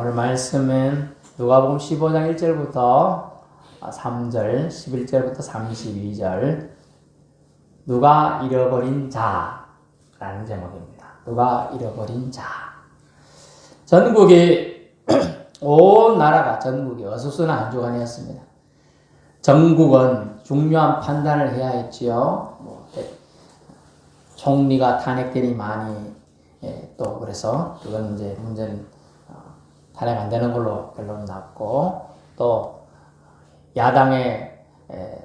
오늘 말씀은 누가복음 15장 1절부터 3절, 11절부터 32절 누가 잃어버린 자라는 제목입니다. 누가 잃어버린 자. 전국이 온 나라가 전국이 어수선한 주간이었습니다. 정국은 중요한 판단을 해야 했지요. 총리가 탄핵되니 많이 또 그래서 그건 이제 문제는 탄핵 안 되는 걸로 결론 났고, 또 야당의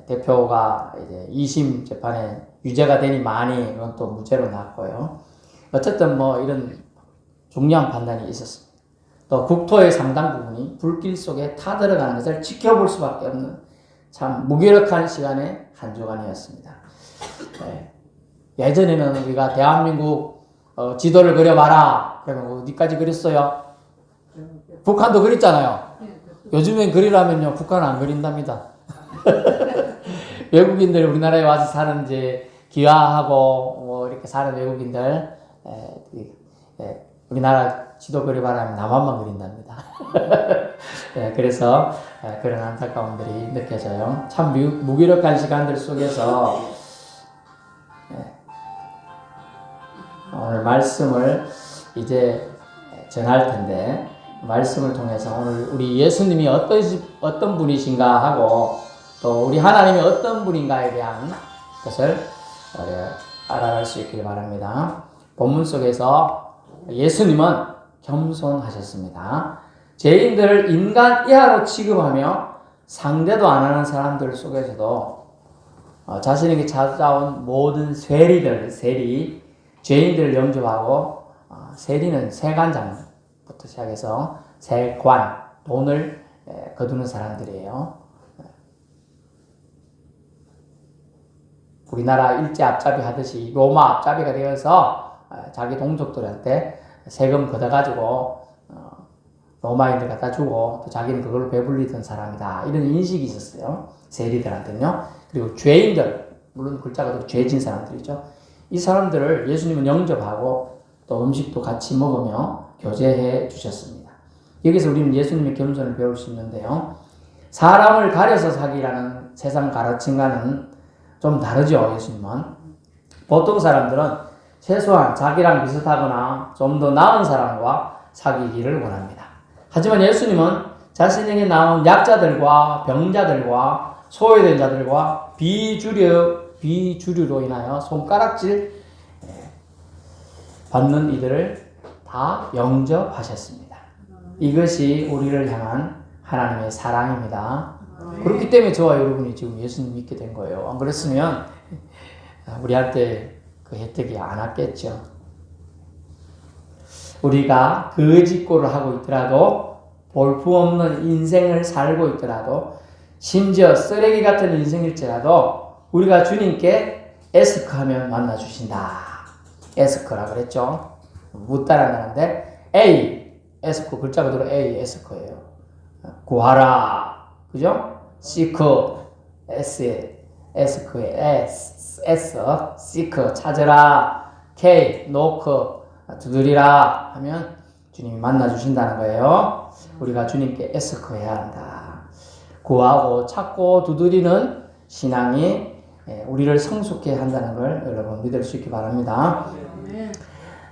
대표가 이제 2심 재판에 유죄가 되니 많이 그건 또 무죄로 났고요. 어쨌든 뭐 이런 중요한 판단이 있었습니다. 또 국토의 상당 부분이 불길 속에 타들어가는 것을 지켜볼 수밖에 없는 참 무기력한 시간의 한 주간이었습니다. 예전에는 우리가 대한민국 지도를 그려봐라 그러면 어디까지 그렸어요? 북한도 그렸잖아요. 요즘엔 그리라면요 북한은 안 그린답니다. 외국인들 우리나라에 와서 사는 이제 귀화하고 뭐 이렇게 사는 외국인들 우리나라 지도 그려봐라 하면 남한만 그린답니다. 그래서 그런 안타까움들이 느껴져요. 참 무기력한 시간들 속에서 오늘 말씀을 이제 전할 텐데, 말씀을 통해서 오늘 우리 예수님이 어떤 분이신가 하고 또 우리 하나님이 어떤 분인가에 대한 것을 알아갈 수 있길 바랍니다. 본문 속에서 예수님은 겸손하셨습니다. 죄인들을 인간 이하로 취급하며 상대도 안 하는 사람들 속에서도 자신에게 찾아온 모든 세리들, 죄인들을 영접하고 세리는 세관장부터 시작해서 세관, 돈을 거두는 사람들이에요. 우리나라 일제 앞잡이 하듯이 로마 앞잡이가 되어서 자기 동족들한테 세금 걷어가지고 로마인들 갖다 주고 또 자기는 그걸로 배불리던 사람이다, 이런 인식이 있었어요. 세리들한테는요. 그리고 죄인들, 물론 글자가 더 죄진 사람들이죠. 이 사람들을 예수님은 영접하고 또 음식도 같이 먹으며 교제해 주셨습니다. 여기서 우리는 예수님의 겸손을 배울 수 있는데요. 사람을 가려서 사기라는 세상 가르침과는 좀 다르죠. 예수님은 보통 사람들은 최소한 자기랑 비슷하거나 좀 더 나은 사람과 사귀기를 원합니다. 하지만 예수님은 자신에게 나온 약자들과 병자들과 소외된 자들과 비주류로 인하여 손가락질 받는 이들을 다 영접하셨습니다. 이것이 우리를 향한 하나님의 사랑입니다. 그렇기 때문에 저와 여러분이 지금 예수님 믿게 된 거예요. 안 그랬으면 우리한테 그 혜택이 안 왔겠죠. 우리가 거짓골을 하고 있더라도, 볼품없는 인생을 살고 있더라도, 심지어 쓰레기 같은 인생일지라도 우리가 주님께 에스크하면 만나주신다. 에스크라 그랬죠. 묻다라는 A, 에스크 글자 그대로 A, 에스크예요. 구하라, 그죠? 시크, 에스크의 S, 시크, 찾으라, K, 노크, 두드리라 하면 주님이 만나주신다는 거예요. 우리가 주님께 에스크해야 한다. 구하고 찾고 두드리는 신앙이 우리를 성숙해 한다는 걸 여러분 믿을 수 있기 바랍니다.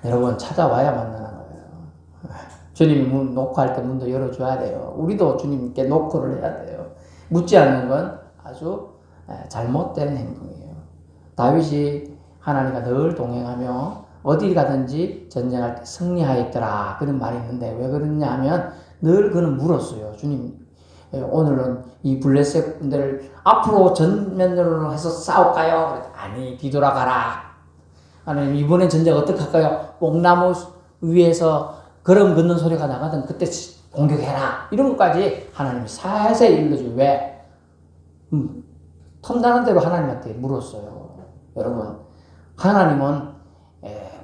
여러분 찾아와야 만나는 거예요. 주님이 문 노크할 때 문도 열어줘야 돼요. 우리도 주님께 노크를 해야 돼요. 묻지 않는 건 아주 잘못된 행동이에요. 다윗이 하나님과 늘 동행하며 어디 가든지 전쟁할 때 승리하였더라, 그런 말이 있는데 왜 그러냐 하면 늘 그는 물었어요. 주님, 오늘은 이 블레셋 군대를 앞으로 전면으로 해서 싸울까요? 아니, 뒤돌아가라. 하나님, 이번엔 전쟁 어떻게 할까요? 뽕나무 위에서 걸음 걷는 소리가 나가던 그때 공격해라. 이런 것까지 하나님이 살살 일러줘요. 왜? 틈나는 대로 하나님한테 물었어요. 여러분, 하나님은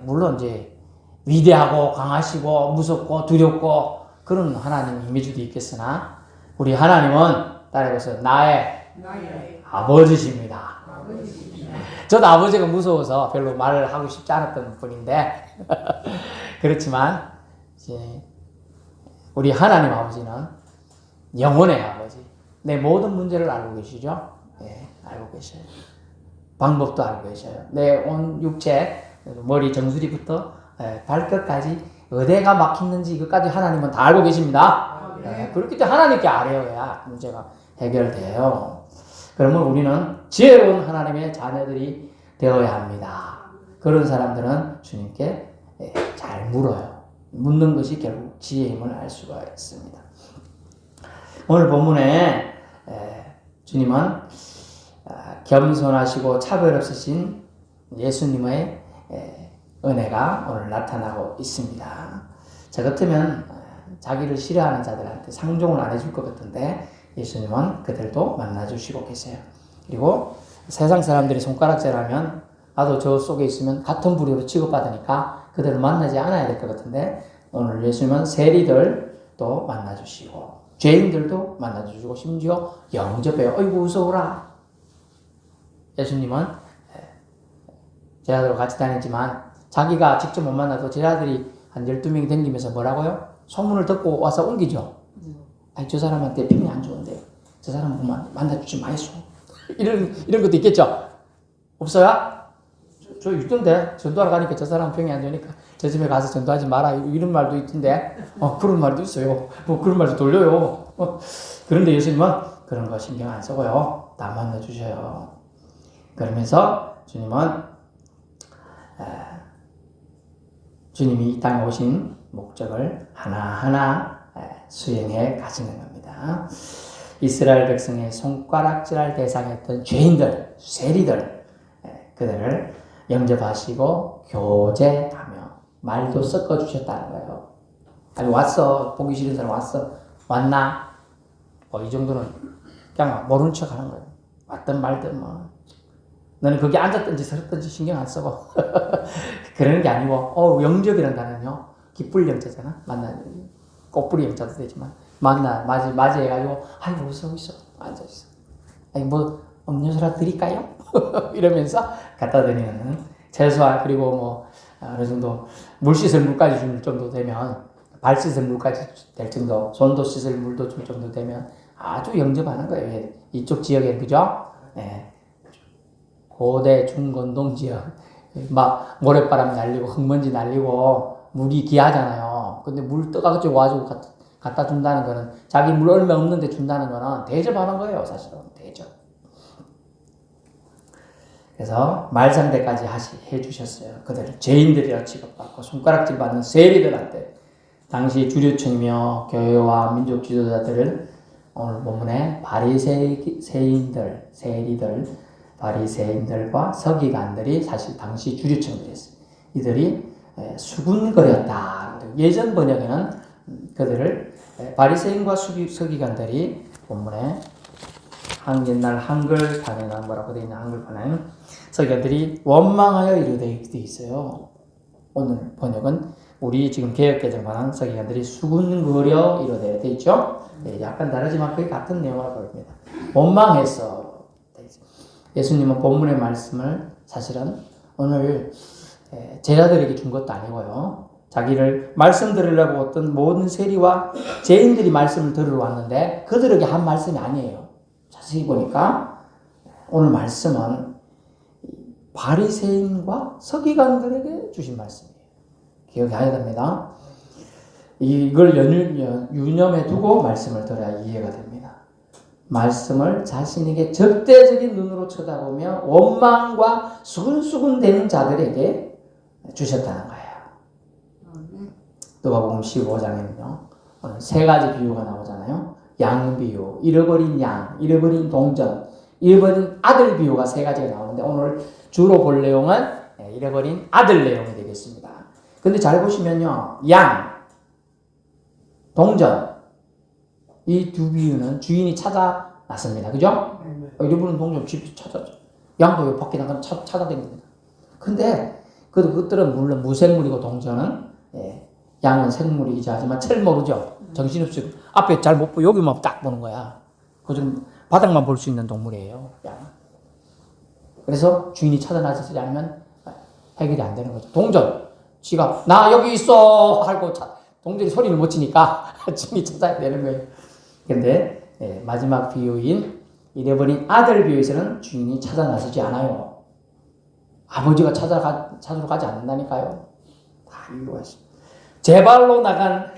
물론 이제 위대하고 강하시고 무섭고 두렵고 그런 하나님 이미지도 있겠으나 우리 하나님은 따라해서 나의 아버지십니다. 저도 아버지가 무서워서 별로 말을 하고 싶지 않았던 분인데 그렇지만 이제 우리 하나님 아버지는 영혼의 아버지. 내 모든 문제를 알고 계시죠? 예, 알고 계셔요. 방법도 알고 계셔요. 내 온 육체, 머리 정수리부터 발끝까지 어디가 막히는지 이것까지 하나님은 다 알고 계십니다. 예, 그렇기 때문에 하나님께 아뢰어야 문제가 해결돼요. 그러면 우리는 지혜로운 하나님의 자녀들이 되어야 합니다. 그런 사람들은 주님께 잘 물어요. 묻는 것이 결국 지혜임을 알 수가 있습니다. 오늘 본문에 주님은 겸손하시고 차별 없으신 예수님의 은혜가 오늘 나타나고 있습니다. 저 같으면 자기를 싫어하는 자들한테 상종을 안 해줄 것 같은데 예수님은 그들도 만나주시고 계세요. 그리고 세상 사람들이 손가락질하면 나도 저 속에 있으면 같은 부류로 취급받으니까 그들을 만나지 않아야 될 것 같은데 오늘 예수님은 세리들도 만나주시고 죄인들도 만나주시고 심지어 영접해요. 어이구 무서워라. 예수님은 제자들과 같이 다니지만 자기가 직접 못 만나도 제자들이 한 12명이 댕기면서 뭐라고요? 소문을 듣고 와서 옮기죠. 아니 저 사람한테 평이 안 좋은데 저 사람 보면 만나주지 마이소. 이런 것도 있겠죠? 없어요? 저 있던데 전도하러 가니까 저 사람 평이 안 좋으니까 저 집에 가서 전도하지 마라 이런 말도 있던데 그런 말도 있어요. 뭐 그런 말도 돌려요. 그런데 예수님은 그런 거 신경 안 쓰고요. 다 만나주셔요. 그러면서 주님은 주님이 이 땅에 오신 목적을 하나하나 수행해 가시는 겁니다. 이스라엘 백성의 손가락질할 대상이었던 죄인들, 세리들 그들을 영접하시고 교제하며 말도 섞어주셨다는 거예요. 아니 왔어. 보기 싫은 사람 왔어. 왔나? 이 정도는 그냥 모르는 척 하는 거예요. 왔든 말든 뭐. 너는 거기 앉았든지 서었든지 신경 안 쓰고. 그러는 게 아니고 영접이라는 단어는요. 기쁠 영자잖아. 꽃뿌리 영자도 되지만 맞이해가지고 아이고 어서 있어. 앉아있어. 아니 뭐 음료수라도 드릴까요? 이러면서 갖다 드리는 최소한 그리고 뭐 어느 정도 물 씻을 물까지 줄 정도 되면 발 씻을 물까지 될 정도 손도 씻을 물도 줄 정도 되면 아주 영접하는 거예요. 이쪽 지역에 그죠? 네. 고대 중건동 지역 막 모래바람 날리고 흙먼지 날리고 물이 귀하잖아요. 근데 물 떠가지고 와가지고 갖다 준다는 거는 자기 물 얼마 없는데 준다는 거는 대접하는 거예요. 사실은 대접. 그래서 말상대까지 해주셨어요. 그들을 죄인들이라 취급받고 손가락질 받는 세리들한테 당시 주류층이며 교회와 민족 지도자들을 오늘 본문에 바리새인들, 세리들, 바리새인들과 서기관들이 사실 당시 주류층들이었어요. 이들이 수군거렸다. 예전 번역에는 그들을 바리새인과 서기관들이 본문에 옛날 한글판에는 뭐라고 되어 있는 한글판에는 서기관들이 원망하여 이르되 되어 있어요. 오늘 번역은 우리 지금 개역개정판은 서기관들이 수군거려 이르되 되어 있죠. 약간 다르지만 거의 같은 내용으로 보입니다. 원망해서 예수님은 본문의 말씀을 사실은 오늘 제자들에게 준 것도 아니고요. 자기를 말씀 들으려고 어떤 모든 세리와 죄인들이 말씀을 들으러 왔는데 그들에게 한 말씀이 아니에요. 자세히 보니까 오늘 말씀은 바리새인과 서기관들에게 주신 말씀이에요. 기억해야 됩니다. 이걸 유념해 두고 말씀을 들어야 이해가 됩니다. 말씀을 자신에게 적대적인 눈으로 쳐다보며 원망과 수근수근대는 자들에게 주셨다는 거예요. 누가복음 15장에는요. 오늘 세 가지 비유가 나오잖아요. 양 비유, 잃어버린 양, 잃어버린 동전, 잃어버린 아들 비유가 세 가지가 나오는데 오늘 주로 볼 내용은 잃어버린 아들 내용이 되겠습니다. 근데 잘 보시면요. 양, 동전 이 두 비유는 주인이 찾아났습니다. 그죠? 잃어버린 동전 집 찾았죠. 양도 밖에 나가면 찾아다닙니다. 근데 그것들은 물론 무생물이고 동전은 양은 생물이기도 하지만 잘 모르죠. 정신없이 앞에 잘 못 보고 여기만 딱 보는 거야. 그좀 바닥만 볼 수 있는 동물이에요. 양. 그래서 주인이 찾아나지 않으면 해결이 안 되는 거죠. 동전 지가 나 여기 있어 하고 동전이 소리를 못 치니까 주인이 찾아야 되는 거예요. 근데 마지막 비유인 잃어버린 아들 비유에서는 주인이 찾아 나서지 않아요. 아버지가 찾으러 가지 않는다니까요. 다 이유가 있습니다. 제 발로 나간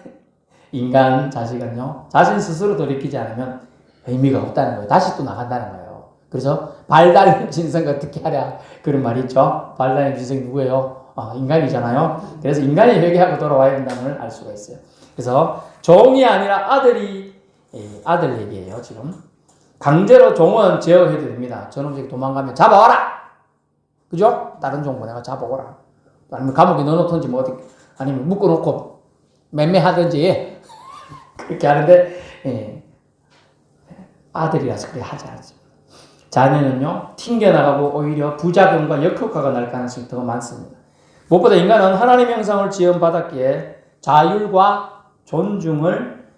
인간 자식은요, 자신 스스로 돌이키지 않으면 의미가 없다는 거예요. 다시 또 나간다는 거예요. 그래서 발 달린 짐승 어떻게 하랴 그런 말이 있죠. 발 달린 짐승이 누구예요? 인간이잖아요. 그래서 인간이 회개하고 돌아와야 된다는 걸 알 수가 있어요. 그래서 종이 아니라 아들 얘기예요. 지금 강제로 종은 제어해도 됩니다. 저놈들이 도망가면 잡아와라. 그죠? 다른 종 보내가 잡아오라. 아니면 감옥에 넣어놓든지 뭐 어떻게, 아니면 묶어놓고 맴매하든지 그렇게 하는데 아들이라서 그래 하지 않습니다. 자녀는요 튕겨나가고 오히려 부작용과 역효과가 날 가능성이 더 많습니다. 무엇보다 인간은 하나님의 형상을 지음받았기에 자율과 존중을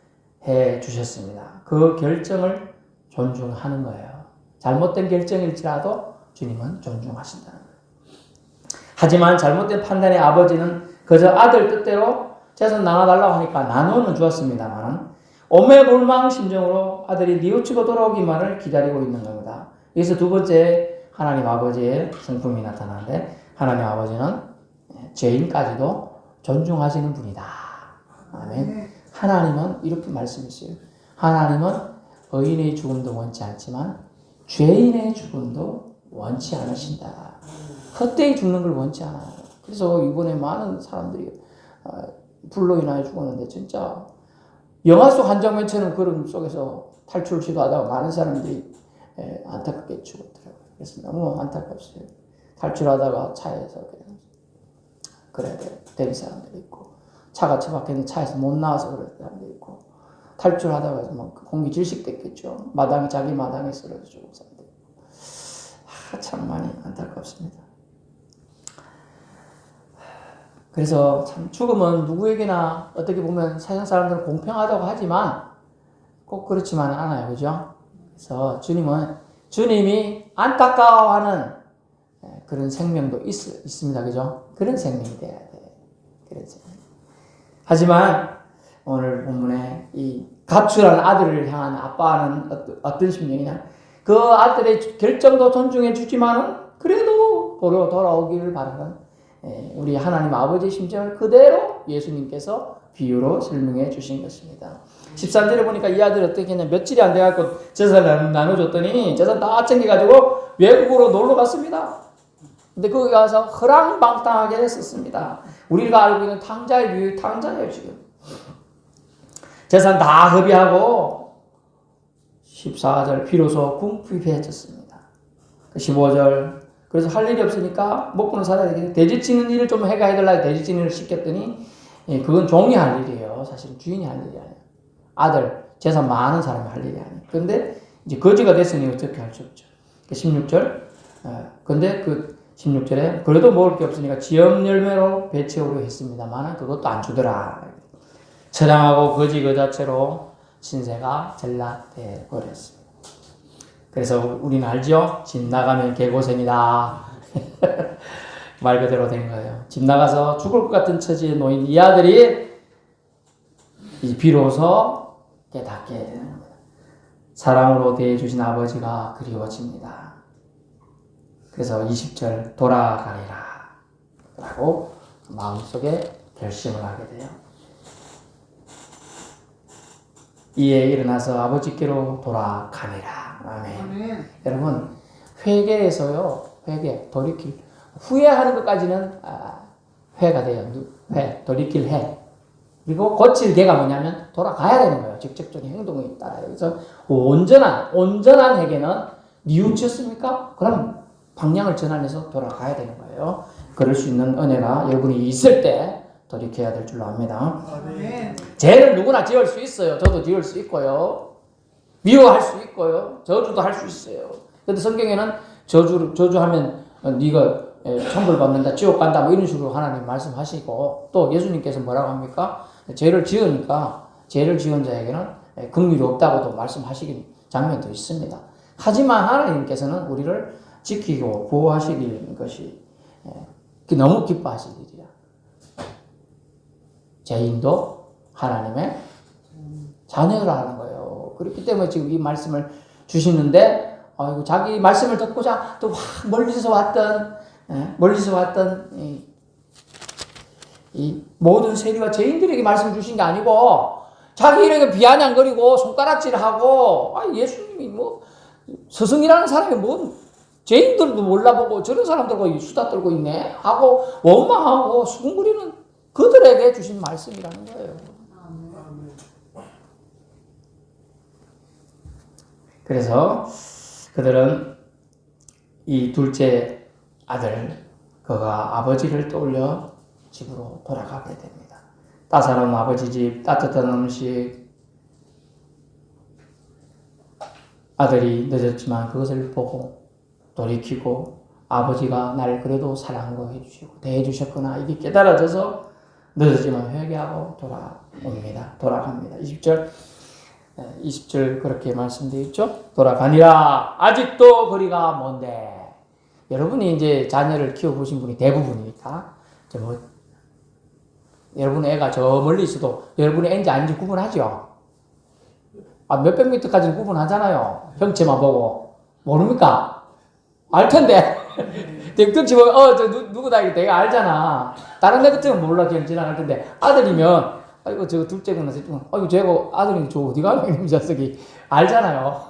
해 주셨습니다. 그 결정을 존중하는 거예요. 잘못된 결정일지라도 주님은 존중하신다는 거예요. 하지만 잘못된 판단의 아버지는 그저 아들 뜻대로 재산 나눠달라고 하니까 나누어는 주었습니다만 오매불망 심정으로 아들이 뉘우치고 돌아오기만을 기다리고 있는 겁니다. 여기서 두 번째 하나님 아버지의 성품이 나타나는데 하나님 아버지는 죄인까지도 존중하시는 분이다. 아멘. 하나님은 이렇게 말씀했어요. 하나님은 의인의 죽음도 원치 않지만 죄인의 죽음도 원치 않으신다. 헛되이 죽는 걸 원치 않아요. 그래서 이번에 많은 사람들이 불로 인하여 죽었는데 진짜 영화 속 한 장면처럼 그런 속에서 탈출 시도하다가 많은 사람들이 안타깝게 죽었더라고요. 그래서 너무 안타깝어요. 탈출하다가 차에서 그래야 되는 사람들이 있고 차가 처박혀있는 차에서 못 나와서 그런 사람들이 있고 탈출하다가 막 공기 질식됐겠죠. 자기 마당에 쓰러져 죽은 사람들. 참 많이 안타깝습니다. 그래서 참 죽음은 누구에게나 어떻게 보면 세상 사람들은 공평하다고 하지만 꼭 그렇지만 않아요. 그죠? 그래서 주님이 안타까워하는 그런 생명도 있습니다. 그죠? 그런 생명이 돼야 돼. 그런 생명. 하지만 오늘 본문에 이 가출한 아들을 향한 아빠는 어떤 심령이냐? 그 아들의 결정도 존중해 주지만은 그래도 도로 돌아오기를 바라는 우리 하나님 아버지의 심정을 그대로 예수님께서 비유로 설명해 주신 것입니다. 13절에 보니까 이 아들이 어떻게 했냐, 며칠이 안 돼갖고 재산을 나눠줬더니 재산 다 챙겨가지고 외국으로 놀러 갔습니다. 근데 거기 가서 허랑방탕하게 썼습니다. 우리가 알고 있는 탕자의 비유, 탕자예요 지금. 재산 다 허비하고 14절 비로소 궁핍해졌습니다. 15절 그래서 할 일이 없으니까 먹고는 살아야 되겠네. 돼지치는 일을 좀 해달라 돼지치는 일을 시켰더니 그건 종이 할 일이에요. 사실 주인이 할 일이 아니에요. 아들 재산 많은 사람이 할 일이 아니에요. 그런데 이제 거지가 됐으니 어떻게 할 수 없죠. 16절 근데 그 16절에 그래도 먹을 게 없으니까 지엄 열매로 배 채우려 했습니다만 그것도 안 주더라. 처량하고 거지 그 자체로 신세가 전락돼 버렸습니다. 그래서 우리는 알죠? 집 나가면 개고생이다. 말 그대로 된 거예요. 집 나가서 죽을 것 같은 처지에 놓인 이 아들이 비로소 깨닫게 되는 겁니다. 사랑으로 대해주신 아버지가 그리워집니다. 그래서 20절 돌아가리라 라고 마음속에 결심을 하게 돼요. 이에 일어나서 아버지께로 돌아가니라. 아멘. 아멘. 여러분 회개에서요, 돌이킬, 후회하는 것까지는 회가 돼요. 돌이킬 해. 그리고 고칠 개가 뭐냐면 돌아가야 되는 거예요. 직접적인 행동이 따라요. 그래서 온전한 회개는 뉘우쳤습니까? 그럼 방향을 전환해서 돌아가야 되는 거예요. 그럴 수 있는 은혜가 여러분이 있을 때 돌이켜야 될 줄로 압니다. 아멘. 죄를 누구나 지을 수 있어요. 저도 지을 수 있고요. 미워할 수 있고요. 저주도 할 수 있어요. 그런데 성경에는 저주하면 네가 천벌 받는다, 지옥 간다, 뭐 이런 식으로 하나님 말씀하시고 또 예수님께서 뭐라고 합니까? 죄를 지은 자에게는 긍휼이 없다고도 말씀하시긴 장면도 있습니다. 하지만 하나님께서는 우리를 지키고 보호하시는 것이 너무 기뻐하실 일이야. 죄인도 하나님의 자녀라는 거예요. 그렇기 때문에 지금 이 말씀을 주시는데, 아이고, 자기 말씀을 듣고자 또 멀리서 왔던, 이 모든 세리와 죄인들에게 말씀 주신 게 아니고, 자기에게 비아냥거리고 손가락질하고, 예수님이 뭐, 스승이라는 사람이 뭐, 죄인들도 몰라보고 저런 사람들과 수다 떨고 있네? 하고 원망하고 수군거리는 그들에게 주신 말씀이라는 거예요. 그래서 그들은 이 둘째 아들, 그가 아버지를 떠올려 집으로 돌아가게 됩니다. 따사로운 아버지 집, 따뜻한 음식. 아들이 늦었지만 그것을 보고 돌이키고 아버지가 날 그래도 사랑도 해주시고 대해주셨구나, 이게 깨달아져서 늦었지만 회개하고 돌아갑니다. 20절 그렇게 말씀되어 있죠. 돌아가니라. 아직도 거리가 먼데. 여러분이 이제 자녀를 키워보신 분이 대부분이니까 여러분 애가 저 멀리 있어도 여러분의 애인지 아닌지 구분하죠. 몇백 미터까지는 구분하잖아요. 형체만 보고. 모릅니까? 알 텐데. 등치 보면, 누구다, 이거 내가 알잖아. 다른 애 같으면 몰라, 그냥 지나갈 텐데. 아들이면, 아이고, 저 둘째구나. 아이고, 쟤가 아들이 저 어디 가는 이 녀석이. 알잖아요.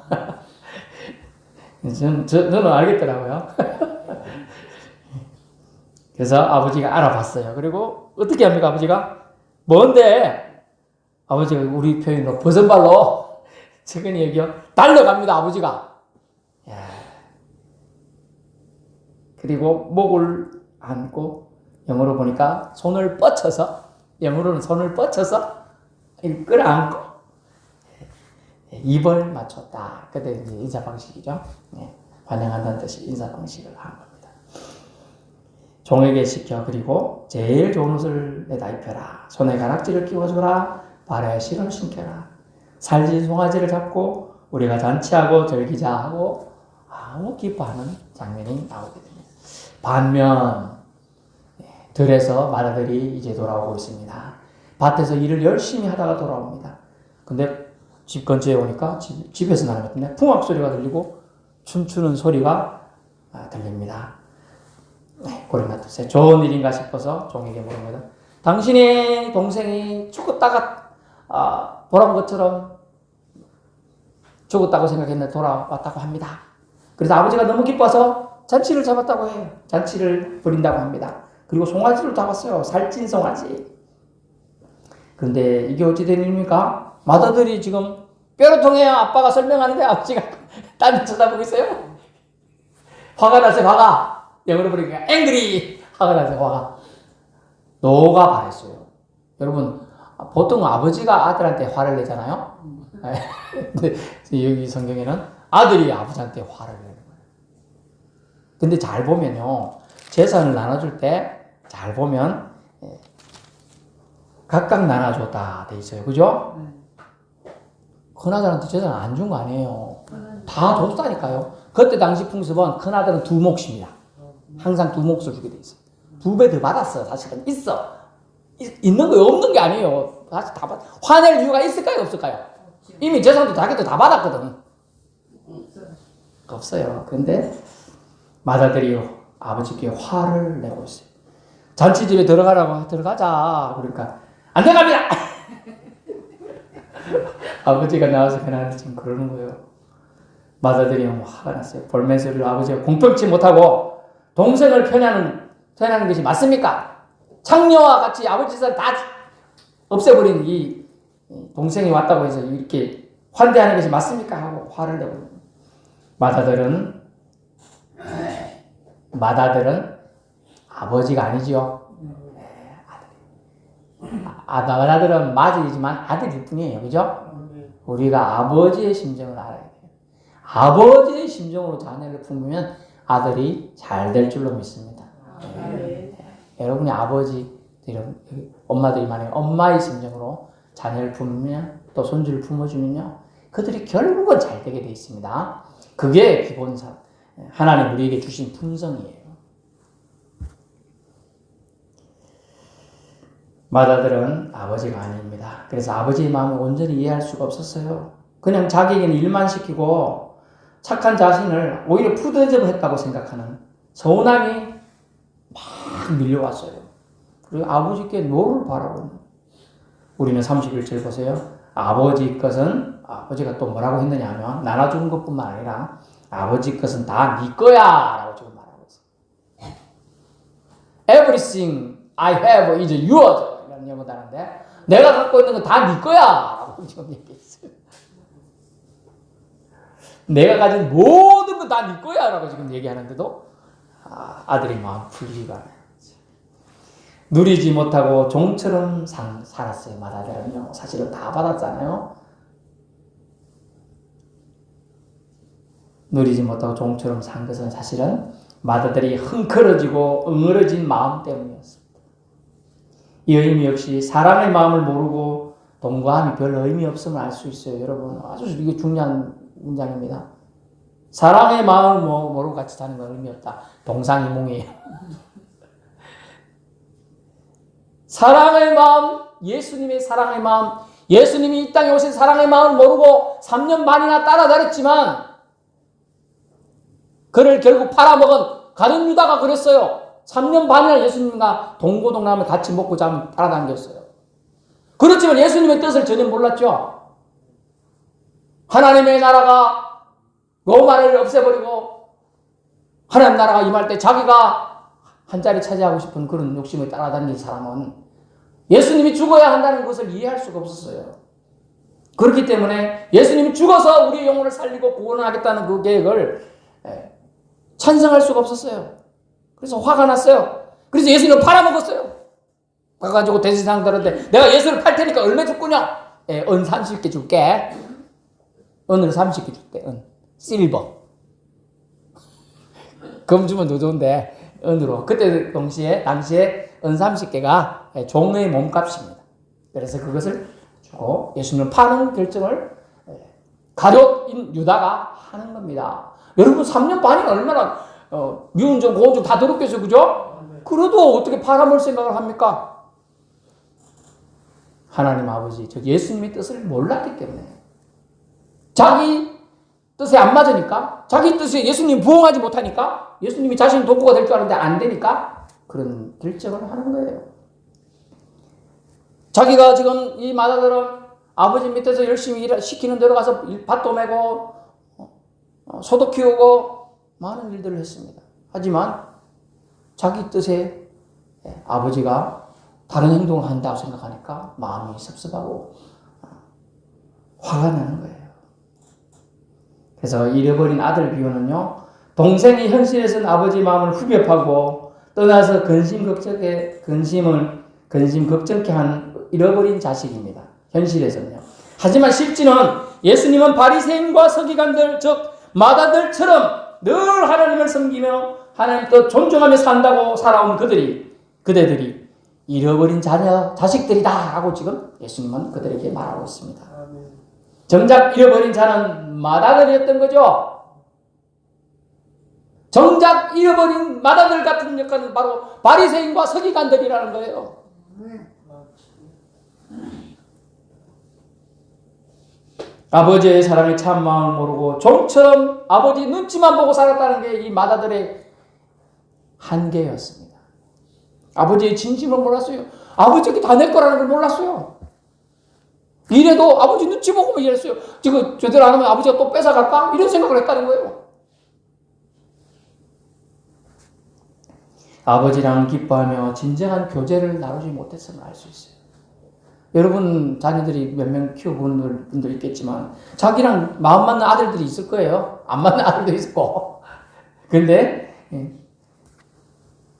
저는 알겠더라고요. 그래서 아버지가 알아봤어요. 그리고 어떻게 합니까, 아버지가? 뭔데? 아버지가 우리 표현으로 버선발로, 최근에 얘기요. 달려갑니다, 아버지가. 그리고 목을 안고, 영어로 보니까 영어로는 손을 뻗쳐서 끌어안고 입을 맞췄다. 그때 이제 인사 방식이죠. 환영한다는 뜻이 인사 방식을 한 겁니다. 종에게 시켜, 그리고 제일 좋은 옷을 내다 입혀라. 손에 가락지를 끼워줘라. 발에 실을 신겨라. 살진 송아지를 잡고 우리가 잔치하고 즐기자 하고 아무 기뻐하는 장면이 나오게 됩니다. 반면 들에서 마다들이 이제 돌아오고 있습니다. 밭에서 일을 열심히 하다가 돌아옵니다. 근데 집 근처에 오니까 집에서 나는 것 같은데 풍악 소리가 들리고 춤추는 소리가 들립니다. 고리가 뜨세요. 좋은 일인가 싶어서 종에게 물습니다. 당신의 동생이 죽었다가 돌아온 것처럼 죽었다고 생각했는데 돌아왔다고 합니다. 그래서 아버지가 너무 기뻐서 잔치를 잡았다고 해요. 잔치를 벌인다고 합니다. 그리고 송아지를 잡았어요. 살찐 송아지. 그런데 이게 어찌 된 일입니까? 맏아들이 지금 뼈를 통해 아빠가 설명하는데 아버지가 딴 데 쳐다보고 있어요. 화가 났어요. 화가. 영어로 부르니까 angry. 화가 났어요. 화가. 노가 발했어요. 여러분, 보통 아버지가 아들한테 화를 내잖아요. 근데 여기 성경에는 아들이 아버지한테 화를 내는 거예요. 근데 잘 보면요, 재산을 나눠줄 때 잘 보면 각각 나눠줬다 돼 있어요. 그죠? 큰아들한테 재산 안 준 거 아니에요. 다 줬다니까요. 그때 당시 풍습은 큰아들은 2몫입니다. 항상 2몫을 주게 돼 있어요. 2배 더 받았어요. 사실은 있는 거 없는 게 아니에요. 사실 다 화낼 이유가 있을까요, 없을까요? 이미 재산도 자기도 다 받았거든. 없어요. 근데 맏아들이 아버지께 화를 내고 있어요. 잔치집에 들어가자. 그러니까 안 들어갑니다. 아버지가 나와서 그날한테 지금 그러는 거예요. 맏아들이 화가 났어요. 볼멘소리를 아버지가 공평치 못하고 동생을 편애하는 것이 맞습니까? 창녀와 같이 아버지 재산 다 없애버린 이 동생이 왔다고 해서 이렇게 환대하는 것이 맞습니까? 하고 화를 내고. 맏아들은 아버지가 아니죠. 맏아들은 맏이지만 아들일 뿐이에요. 그죠? 우리가 아버지의 심정을 알아야 돼요. 아버지의 심정으로 자녀를 품으면 아들이 잘 될 줄로 믿습니다. 여러분이 아버지, 엄마들이 만약에 엄마의 심정으로 자녀를 품으면, 또 손주를 품어주면요, 그들이 결국은 잘 되게 되어 있습니다. 그게 기본상 하나님 우리에게 주신 품성이에요. 마다들은 아버지가 아닙니다. 그래서 아버지의 마음을 온전히 이해할 수가 없었어요. 그냥 자기에게는 일만 시키고 착한 자신을 오히려 푸드접했다고 생각하는 서운함이 막 밀려왔어요. 그리고 아버지께 노를 바라보는. 우리는 31절 보세요. 아버지 것은 아버지가 또 뭐라고 했느냐 하면 나눠주는 것뿐만 아니라 아버지 것은 다 네 거야 라고 지금 말하고 있어요. Everything I have is yours 이라는 영어 단어인데 내가 갖고 있는 건 다 네 거야 라고 지금 얘기했어요. 내가 가진 모든 건 다 네 거야 라고 지금 얘기하는데도 아들이 마음 풀리지가 않아요. 누리지 못하고 종처럼 살았어요. 마다들은요. 사실은 다 받았잖아요. 누리지 못하고 종처럼 산 것은 사실은 마다들이 흥커러지고 응어러진 마음 때문이었습니다. 이 의미 역시 사람의 마음을 모르고 동거함이 별 의미 없음을 알 수 있어요. 여러분 아주 이게 중요한 문장입니다. 사람의 마음을 모르고 같이 사는 건 의미 없다. 동상이몽이에요. 사랑의 마음, 예수님의 사랑의 마음, 예수님이 이 땅에 오신 사랑의 마음을 모르고 3년 반이나 따라다녔지만 그를 결국 팔아먹은 가룟 유다가 그랬어요. 3년 반이나 예수님과 동고동락을 같이 먹고 자면 따라다녔어요. 그렇지만 예수님의 뜻을 전혀 몰랐죠. 하나님의 나라가 로마를 없애버리고 하나님 나라가 임할 때 자기가 한 자리 차지하고 싶은 그런 욕심을 따라다니는 사람은 예수님이 죽어야 한다는 것을 이해할 수가 없었어요. 그렇기 때문에 예수님이 죽어서 우리의 영혼을 살리고 구원하겠다는 그 계획을 찬성할 수가 없었어요. 그래서 화가 났어요. 그래서 예수님을 팔아먹었어요. 가가지고 대제사장들한테 내가 예수를 팔 테니까 얼마 줄 거냐? 은 30개 줄게. 은을 30개 줄게. 은. 실버. 금 주면 더 좋은데 은으로. 그때 당시에 은 30개가 종의 몸값입니다. 그래서 그것을 주고 예수님을 파는 결정을 가룟인 유다가 하는 겁니다. 여러분 3년 반이 얼마나 미운정 고운정 다 들었겠어요. 그죠? 그래도 어떻게 팔아먹을 생각을 합니까? 하나님 아버지 즉 예수님의 뜻을 몰랐기 때문에 자기 뜻에 안 맞으니까 자기 뜻에 예수님 부응하지 못하니까 예수님이 자신이 도구가 될 줄 알았는데 안 되니까 그런 결정을 하는 거예요. 자기가 지금 이 마다들은 아버지 밑에서 열심히 시키는 대로 가서 밭도 메고 소도 키우고 많은 일들을 했습니다. 하지만 자기 뜻에 아버지가 다른 행동을 한다고 생각하니까 마음이 섭섭하고 화가 나는 거예요. 그래서 잃어버린 아들 비유는요. 동생이 현실에서는 아버지 마음을 후벼파고 떠나서 근심 걱정케 한 잃어버린 자식입니다. 현실에서는요. 하지만 실제는 예수님은 바리새인과 서기관들 즉 마다들처럼 늘 하나님을 섬기며 하나님 뜻 존중하며 산다고 살아온 그대들이 잃어버린 자식들이다 하고 지금 예수님은 그들에게 말하고 있습니다. 정작 잃어버린 자는 마다들이었던 거죠. 정작 잃어버린 마다들 같은 역할은 바로 바리새인과 서기관들이라는 거예요. 아버지의 사랑의 참 마음을 모르고 종처럼 아버지 눈치만 보고 살았다는 게 이 마다들의 한계였습니다. 아버지의 진심을 몰랐어요. 아버지께 다 내 거라는 걸 몰랐어요. 이래도 아버지 눈치 보고 이랬어요. 지금 제대로 안 하면 아버지가 또 뺏어갈까? 이런 생각을 했다는 거예요. 아버지랑 기뻐하며 진정한 교제를 나누지 못했음을 알 수 있어요. 여러분 자녀들이 몇 명 키워보는 분들 있겠지만 자기랑 마음 맞는 아들들이 있을 거예요. 안 맞는 아들도 있고. 근데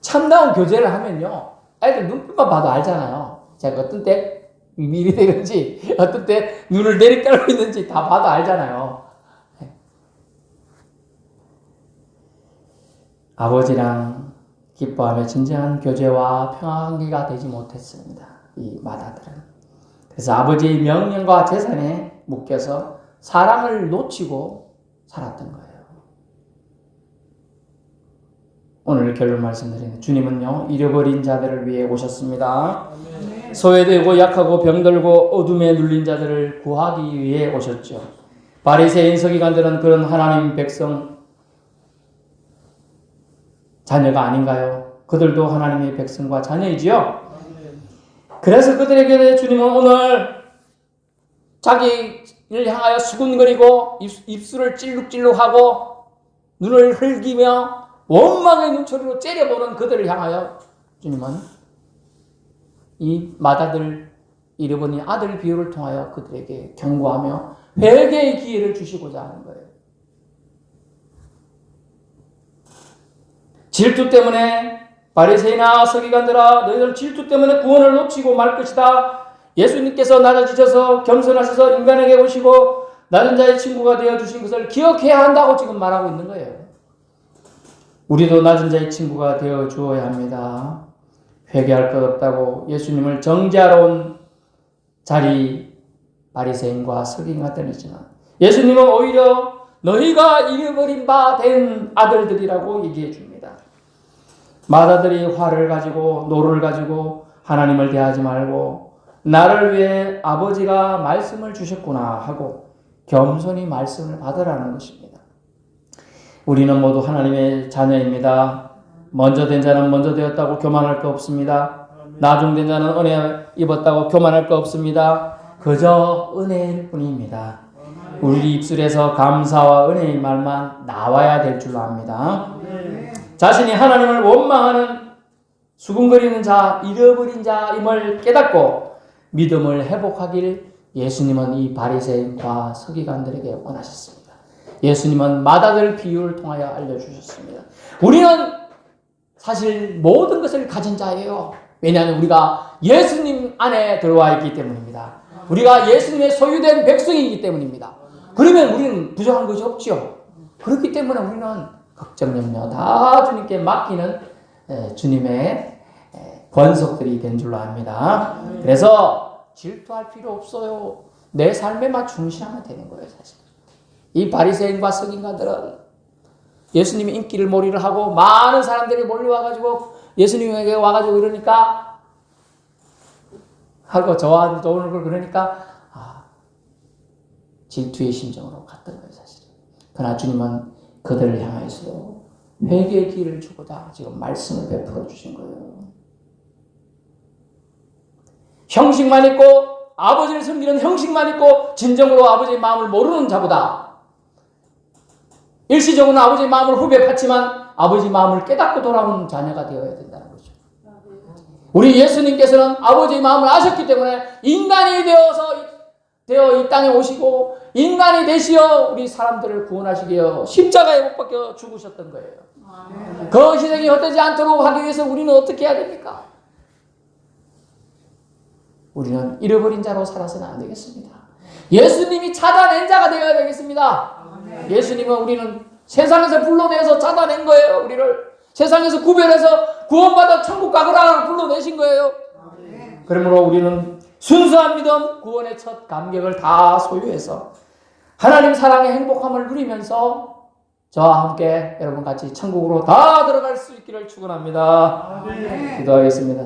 참다운 교제를 하면요. 애들 눈빛만 봐도 알잖아요. 제가 어떤 때 미리 되는지 어떤 때 눈을 내리깔고 있는지 다 봐도 알잖아요. 아버지랑 기뻐하며 진정한 교제와 평화관계가 되지 못했습니다. 이 마다들은. 그래서 아버지의 명령과 재산에 묶여서 사랑을 놓치고 살았던 거예요. 오늘 결론 말씀드리는 주님은요, 잃어버린 자들을 위해 오셨습니다. 소외되고 약하고 병들고 어둠에 눌린 자들을 구하기 위해 오셨죠. 바리새인 서기관들은 그런 하나님 백성 자녀가 아닌가요? 그들도 하나님의 백성과 자녀이지요. 그래서 그들에게 주님은 오늘 자기를 향하여 수군거리고 입술을 찔룩찔룩하고 눈을 흘기며 원망의 눈초리로 째려보는 그들을 향하여 주님은 이 맏아들 잃어버린 아들 비유를 통하여 그들에게 경고하며 회개의 기회를 주시고자 하는 거예요. 질투 때문에 바리새인아 서기관들아 너희들 질투 때문에 구원을 놓치고 말 것이다. 예수님께서 낮아지셔서 겸손하셔서 인간에게 오시고 낮은 자의 친구가 되어주신 것을 기억해야 한다고 지금 말하고 있는 거예요. 우리도 낮은 자의 친구가 되어 주어야 합니다. 회개할 것 없다고 예수님을 정죄하러 온 자리 바리새인과 서기관들이지만 예수님은 오히려 너희가 잃어버린 바 된 아들들이라고 얘기해 줍니다. 맏아들이 화를 가지고 노를 가지고 하나님을 대하지 말고 나를 위해 아버지가 말씀을 주셨구나 하고 겸손히 말씀을 받으라는 것입니다. 우리는 모두 하나님의 자녀입니다. 먼저 된 자는 먼저 되었다고 교만할 거 없습니다. 나중된 자는 은혜 입었다고 교만할 거 없습니다. 그저 은혜일 뿐입니다. 우리 입술에서 감사와 은혜의 말만 나와야 될 줄로 압니다. 자신이 하나님을 원망하는 수군거리는 자, 잃어버린 자임을 깨닫고 믿음을 회복하길 예수님은 이 바리새인과 서기관들에게 원하셨습니다. 예수님은 맏아들 비유를 통하여 알려주셨습니다. 우리는 사실 모든 것을 가진 자예요. 왜냐하면 우리가 예수님 안에 들어와 있기 때문입니다. 우리가 예수님의 소유된 백성이기 때문입니다. 그러면 우리는 부족한 것이 없죠. 그렇기 때문에 우리는 걱정, 염려 다 주님께 맡기는 주님의 권속들이 된 줄로 압니다. 그래서 질투할 필요 없어요. 내 삶에만 충실하면 되는 거예요, 사실. 이 바리새인과 서기관들은 예수님이 인기를 몰이를 하고 많은 사람들이 몰려와가지고 예수님에게 와가지고 이러니까 하고 저와 오는 걸 그러니까 질투의 심정으로 갔던 거예요, 사실. 그러나 주님은 그들을 향해서 회개의 기회를 주고자 지금 말씀을 베풀어 주신 거예요. 형식만 있고 아버지를 섬기는 형식만 있고 진정으로 아버지의 마음을 모르는 자보다 일시적으로는 아버지의 마음을 후벼 팠지만 아버지의 마음을 깨닫고 돌아오는 자녀가 되어야 된다는 거죠. 우리 예수님께서는 아버지의 마음을 아셨기 때문에 인간이 되어 이 땅에 오시고 인간이 되시어 우리 사람들을 구원하시기 위해 십자가에 못 박혀 죽으셨던 거예요. 그 희생이 헛되지 않도록 하기 위해서 우리는 어떻게 해야 됩니까? 우리는 잃어버린 자로 살아서는 안 되겠습니다. 예수님이 찾아낸 자가 되어야 되겠습니다. 예수님은 우리는 세상에서 불러내서 찾아낸 거예요. 우리를 세상에서 구별해서 구원받아 천국 가거라 불러내신 거예요. 그러므로 우리는 순수한 믿음, 구원의 첫 감격을 다 소유해서 하나님 사랑의 행복함을 누리면서 저와 함께 여러분 같이 천국으로 다 들어갈 수 있기를 축원합니다. 기도하겠습니다.